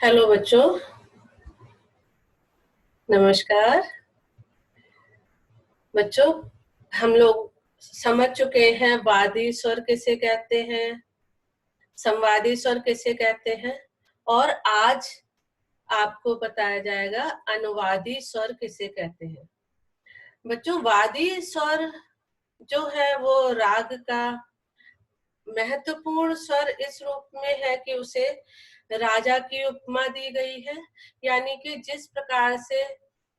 Hello बच्चों, नमस्कार। बच्चों, हम लोग समझ चुके हैं वादी स्वर किसे कहते हैं, संवादी स्वर किसे कहते हैं, और आज आपको बताया जाएगा अनुवादी स्वर किसे कहते हैं। बच्चों, वादी स्वर जो है वो राग का महत्वपूर्ण स्वर इस रूप में है कि उसे राजा की उपमा दी गई है। यानी कि जिस प्रकार से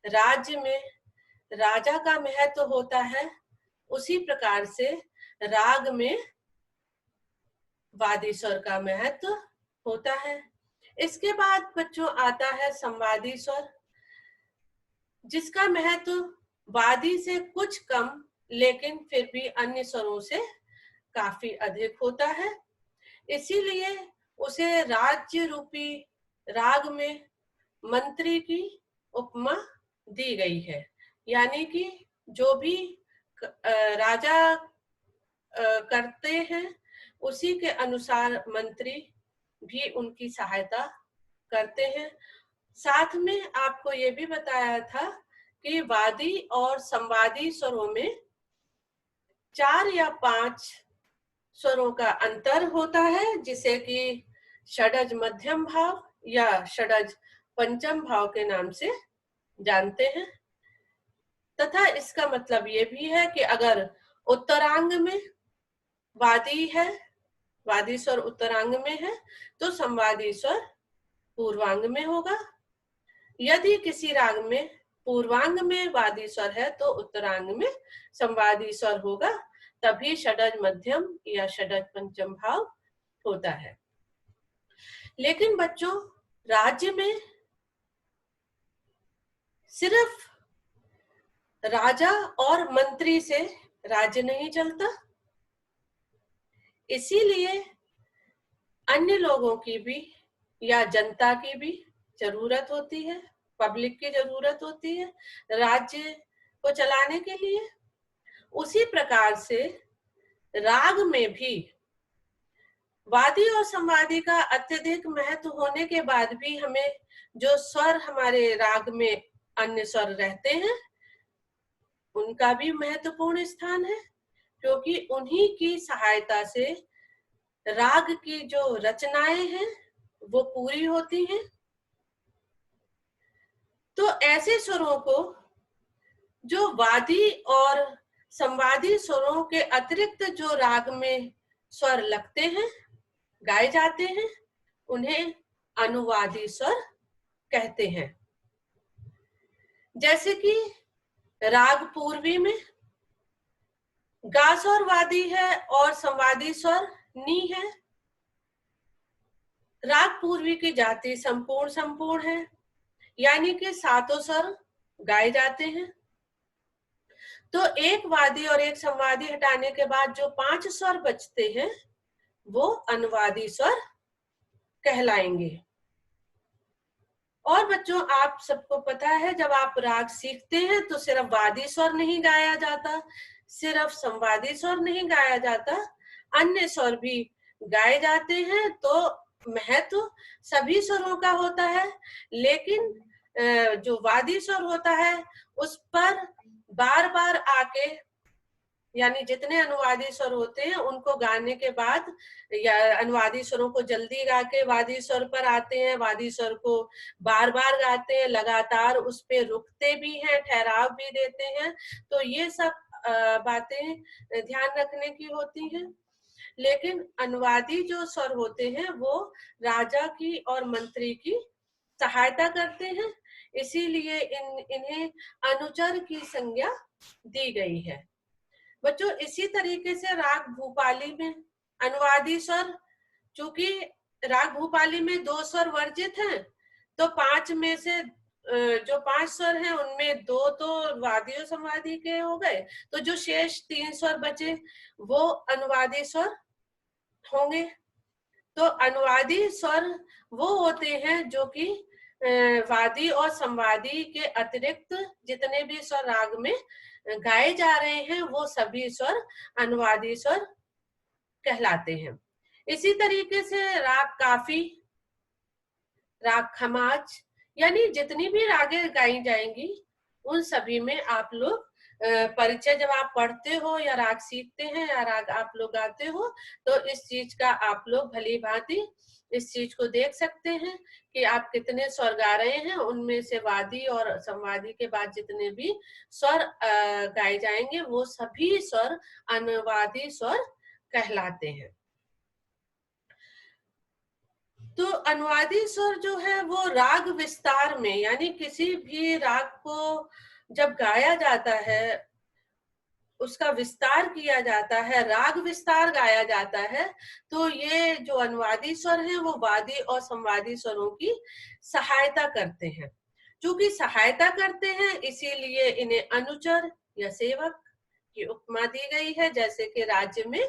राज्य में राजा का महत्व होता है, उसी प्रकार से राग में वादी स्वर का महत्व होता है। इसके बाद बच्चों आता है संवादी स्वर, जिसका महत्व वादी से कुछ कम लेकिन फिर भी अन्य स्वरों से काफी अधिक होता है। इसीलिए उसे राज्य रूपी राग में मंत्री की उपमा दी गई है। यानी कि जो भी राजा करते हैं उसी के अनुसार मंत्री भी उनकी सहायता करते हैं। साथ में आपको ये भी बताया था कि वादी और संवादी स्वरों में 4 या 5 स्वरों का अंतर होता है, जिसे कि षडज मध्यम भाव या षडज पंचम भाव के नाम से जानते हैं। तथा इसका मतलब ये भी है कि अगर उत्तरांग में वादी है, वादी स्वर उत्तरांग में है, तो संवादी स्वर पूर्वांग में होगा। यदि किसी राग में पूर्वांग में वादी स्वर है तो उत्तरांग में संवादी स्वर होगा, तभी षडज मध्यम या षडज पंचम भाव होता है। लेकिन बच्चों, राज्य में सिर्फ राजा और मंत्री से राज्य नहीं चलता, इसीलिए अन्य लोगों की भी या जनता की भी जरूरत होती है, पब्लिक की जरूरत होती है राज्य को चलाने के लिए। उसी प्रकार से राग में भी वादी और संवादी का अत्यधिक महत्व होने के बाद भी हमें जो स्वर हमारे राग में अन्य स्वर रहते हैं उनका भी महत्वपूर्ण स्थान है, क्योंकि उन्हीं की सहायता से राग की जो रचनाएं हैं वो पूरी होती हैं। तो ऐसे स्वरों को जो वादी और संवादी स्वरों के अतिरिक्त जो राग में स्वर लगते हैं, गाए जाते हैं, उन्हें अनुवादी स्वर कहते हैं। जैसे कि राग पूर्वी में गा स्वर वादी है और संवादी स्वर नी है। राग पूर्वी की जाति संपूर्ण संपूर्ण है, यानी कि 7 स्वर गाए जाते हैं। तो एक वादी और एक संवादी हटाने के बाद जो 5 स्वर बचते हैं वो अनुवादी स्वर कहलाएंगे। और बच्चों, आप सबको पता है जब आप राग सीखते हैं तो सिर्फ वादी स्वर नहीं गाया जाता, सिर्फ संवादी स्वर नहीं गाया जाता, अन्य स्वर भी गाए जाते हैं। तो महत्व सभी स्वरों का होता है, लेकिन जो वादी स्वर होता है उस पर बार बार आके, यानी जितने अनुवादी स्वर होते हैं उनको गाने के बाद, या अनुवादी स्वरों को जल्दी गा के वादी स्वर पर आते हैं, वादी स्वर को बार बार गाते हैं, लगातार उस पे रुकते भी हैं, ठहराव भी देते हैं। तो ये सब बातें ध्यान रखने की होती हैं। लेकिन अनुवादी जो स्वर होते हैं वो राजा की और मंत्री की सहायता करते हैं, इसीलिए इन्हें अनुचर की संज्ञा दी गई है। बच्चों, इसी तरीके से राग भूपाली में अनुवादी स्वर, चूंकि राग भूपाली में 2 स्वर वर्जित हैं, तो 5 में से जो 5 स्वर हैं उनमें 2 तो वादी और संवादी के हो गए, तो जो शेष 3 स्वर बचे वो अनुवादी स्वर होंगे। तो अनुवादी स्वर वो होते हैं जो कि वादी और संवादी के अतिरिक्त जितने भी स्वर राग में गाए जा रहे हैं वो सभी स्वर अनुवादी स्वर कहलाते हैं। इसी तरीके से राग काफी राग खमाज, यानी जितनी भी रागें गाई जाएंगी उन सभी में आप लोग परिचय जब आप पढ़ते हो या राग सीखते हैं या राग आप लोग गाते हो तो इस चीज का आप लोग भली भांति इस चीज को देख सकते हैं कि आप कितने स्वर गा रहे हैं। उनमें से वादी और संवादी के बाद जितने भी स्वर गाए जाएंगे वो सभी स्वर अनुवादी स्वर कहलाते हैं। तो अनुवादी स्वर जो है वो राग विस्तार में, यानी किसी भी राग को जब गाया जाता है उसका विस्तार किया जाता है, राग विस्तार गाया जाता है, तो ये जो अनुवादी स्वर हैं वो वादी और संवादी स्वरों की सहायता करते हैं। चूंकि सहायता करते हैं इसीलिए इन्हें अनुचर या सेवक की उपमा दी गई है। जैसे कि राज्य में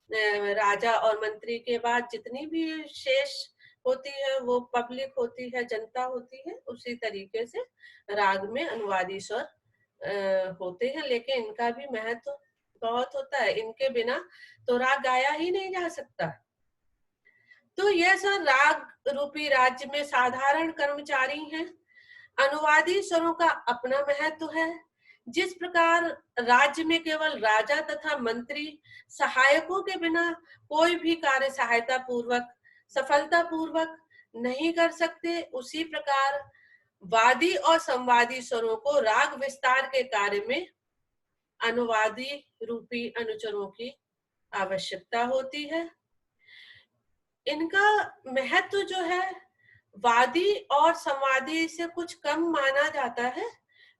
राजा और मंत्री के बाद जितनी भी शेष होती है वो पब्लिक होती है, जनता होती है, उसी तरीके से राग में अनुवादी स्वर होते हैं। लेकिन इनका भी महत्व बहुत होता है, इनके बिना तो राग गाया ही नहीं जा सकता। तो यह सब राग रूपी राज्य में साधारण कर्मचारी हैं। अनुवादी स्वरों का अपना महत्व है। जिस प्रकार राज्य में केवल राजा तथा मंत्री सहायकों के बिना कोई भी कार्य सहायता पूर्वक सफलता पूर्वक नहीं कर सकते, उसी प्रकार वादी और संवादी स्वरों को राग विस्तार के कार्य में अनुवादी रूपी अनुचरों की आवश्यकता होती है। इनका महत्व जो है वादी और संवादी से कुछ कम माना जाता है,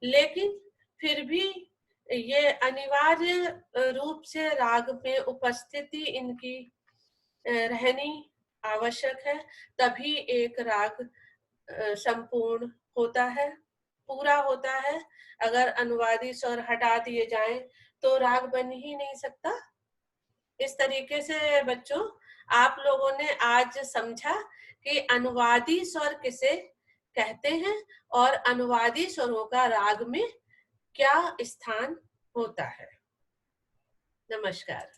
लेकिन फिर भी ये अनिवार्य रूप से राग में उपस्थिति इनकी रहनी आवश्यक है, तभी एक राग संपूर्ण होता है, पूरा होता है। अगर अनुवादी स्वर हटा दिए जाएं तो राग बन ही नहीं सकता। इस तरीके से बच्चों आप लोगों ने आज समझा कि अनुवादी स्वर किसे कहते हैं और अनुवादी स्वरों का राग में क्या स्थान होता है। नमस्कार।